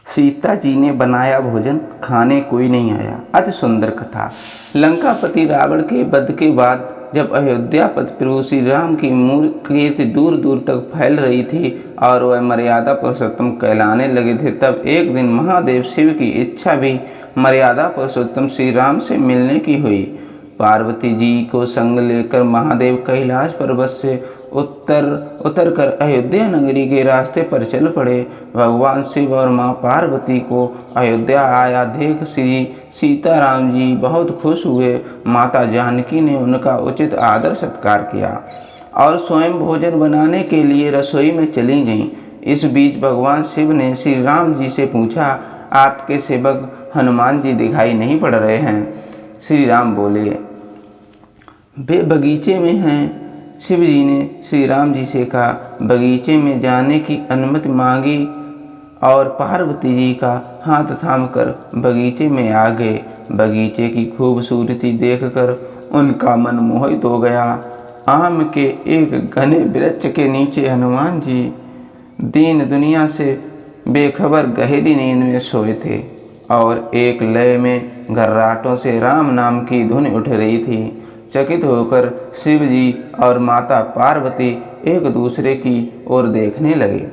सीता जी ने बनाया भोजन, खाने कोई नहीं आया। अति सुंदर कथा। लंकापति रावण के वध के बाद जब अयोध्यापति प्रभु श्री राम की कीर्ति दूर दूर तक फैल रही थी और वह मर्यादा पुरुषोत्तम कहलाने लगे थे, तब एक दिन महादेव शिव की इच्छा भी मर्यादा पुरुषोत्तम श्री राम से मिलने की हुई। पार्वती जी को संग लेकर महादेव कैलाश पर्वत से उतर कर अयोध्या नगरी के रास्ते पर चल पड़े। भगवान शिव और माँ पार्वती को अयोध्या आया देख श्री सीताराम जी बहुत खुश हुए। माता जानकी ने उनका उचित आदर सत्कार किया और स्वयं भोजन बनाने के लिए रसोई में चली गईं। इस बीच भगवान शिव ने श्री राम जी से पूछा, आपके सेवक हनुमान जी दिखाई नहीं पड़ रहे हैं? श्री राम बोले, वे बगीचे में हैं। शिव जी ने श्री राम जी से कहा, बगीचे में जाने की अनुमति मांगी और पार्वती जी का हाथ थामकर बगीचे में आ गए। बगीचे की खूबसूरती देखकर उनका मन मोहित हो गया। आम के एक घने वृक्ष के नीचे हनुमान जी दीन दुनिया से बेखबर गहरी नींद में सोए थे और एक लय में घर्राटों से राम नाम की धुन उठ रही थी। चकित होकर शिव जी और माता पार्वती एक दूसरे की ओर देखने लगे।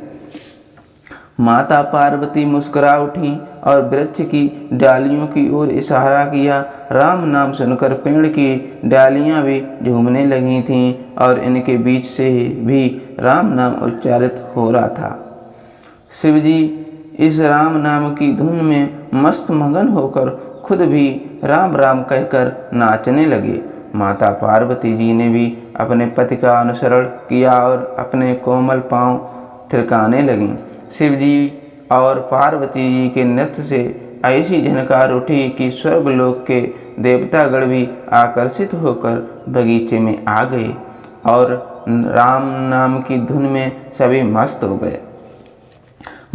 माता पार्वती मुस्कुरा उठी और वृक्ष की डालियों की ओर इशारा किया। राम नाम सुनकर पेड़ की डालियां भी झूमने लगी थीं और इनके बीच से भी राम नाम उच्चारित हो रहा था। शिव जी इस राम नाम की धुन में मस्त मगन होकर खुद भी राम राम कहकर नाचने लगे। माता पार्वती जी ने भी अपने पति का अनुसरण किया और अपने कोमल पांव थिरकाने लगीं। शिव जी और पार्वती जी के नृत्य से ऐसी झनकार उठी कि स्वर्गलोक के देवतागण भी आकर्षित होकर बगीचे में आ गए और राम नाम की धुन में सभी मस्त हो गए।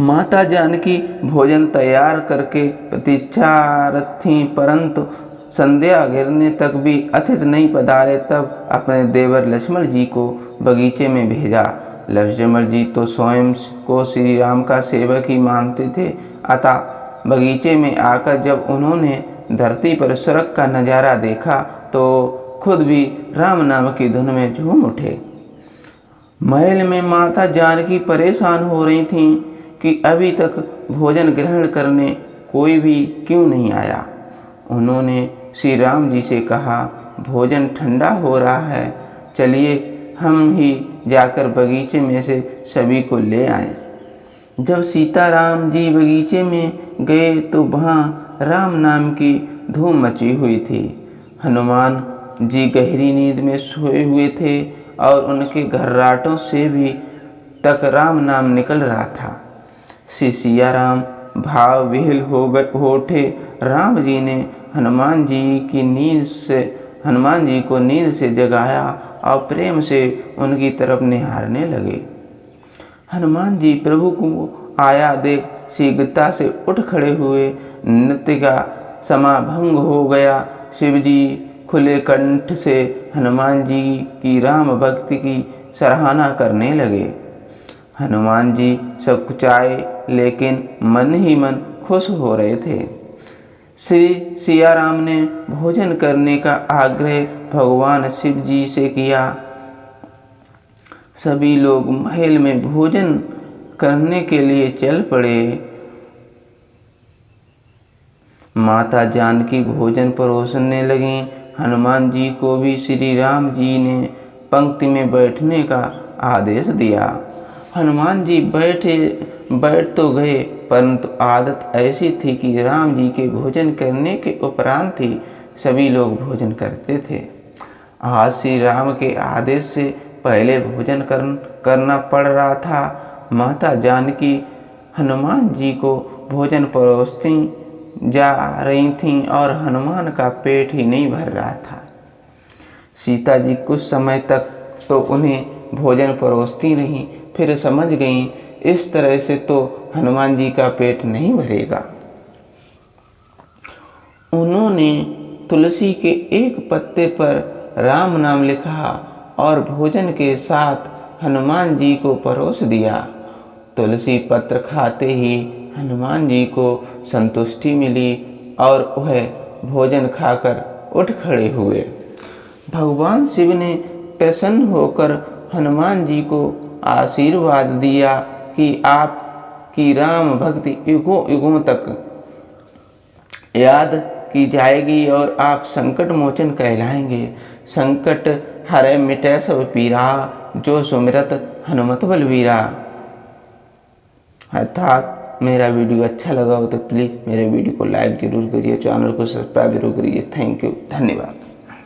माता जानकी भोजन तैयार करके प्रतीक्षारत थीं, परंतु संध्या गिरने तक भी अतिथि नहीं पधारे। तब अपने देवर लक्ष्मण जी को बगीचे में भेजा। लक्ष्मण जी तो स्वयं को श्री राम का सेवक ही मानते थे, अतः बगीचे में आकर जब उन्होंने धरती पर स्वर्ग का नज़ारा देखा तो खुद भी राम नाम की धुन में झूम उठे। महल में माता जानकी परेशान हो रही थीं कि अभी तक भोजन ग्रहण करने कोई भी क्यों नहीं आया। उन्होंने श्री राम जी से कहा, भोजन ठंडा हो रहा है, चलिए हम ही जाकर बगीचे में से सभी को ले आएं। जब सीताराम जी बगीचे में गए तो वहाँ राम नाम की धूम मची हुई थी। हनुमान जी गहरी नींद में सोए हुए थे और उनके घर्राटों से भी तक राम नाम निकल रहा था। श्री सिया राम भाव विह्वल हो उठे। राम जी ने हनुमान जी को नींद से जगाया और प्रेम से उनकी तरफ निहारने लगे। हनुमान जी प्रभु को आया देख शीघ्रता से उठ खड़े हुए। नृत्य का समा भंग हो गया। शिव जी खुले कंठ से हनुमान जी की राम भक्ति की सराहना करने लगे। हनुमान जी सकुचाए लेकिन मन ही मन खुश हो रहे थे। श्री सिया राम ने भोजन करने का आग्रह भगवान शिव जी से किया। सभी लोग महल में भोजन करने के लिए चल पड़े। माता जानकी भोजन परोसने लगी। हनुमान जी को भी श्री राम जी ने पंक्ति में बैठने का आदेश दिया। हनुमान जी बैठ तो गए, परंतु आदत ऐसी थी कि राम जी के भोजन करने के उपरांत ही सभी लोग भोजन करते थे। आज श्री राम के आदेश से पहले भोजन करना पड़ रहा था। माता जानकी हनुमान जी को भोजन परोसती जा रही थीं और हनुमान का पेट ही नहीं भर रहा था। सीता जी कुछ समय तक तो उन्हें भोजन परोसती रहीं, फिर समझ गईं इस तरह से तो हनुमान जी का पेट नहीं भरेगा। उन्होंने तुलसी के एक पत्ते पर राम नाम लिखा और भोजन के साथ हनुमान जी को परोस दिया। तुलसी पत्र खाते ही हनुमान जी को संतुष्टि मिली और वह भोजन खाकर उठ खड़े हुए। भगवान शिव ने प्रसन्न होकर हनुमान जी को आशीर्वाद दिया कि आपकी राम भक्ति युगों युगों तक याद की जाएगी और आप संकट मोचन कहलाएंगे। संकट हरै मिटै सब पीरा, जो सुमिरत हनुमत बलवीरा। अर्थात मेरा वीडियो अच्छा लगा हो तो प्लीज़ मेरे वीडियो को लाइक ज़रूर करिए, चैनल को सब्सक्राइब जरूर करिए। थैंक यू, धन्यवाद।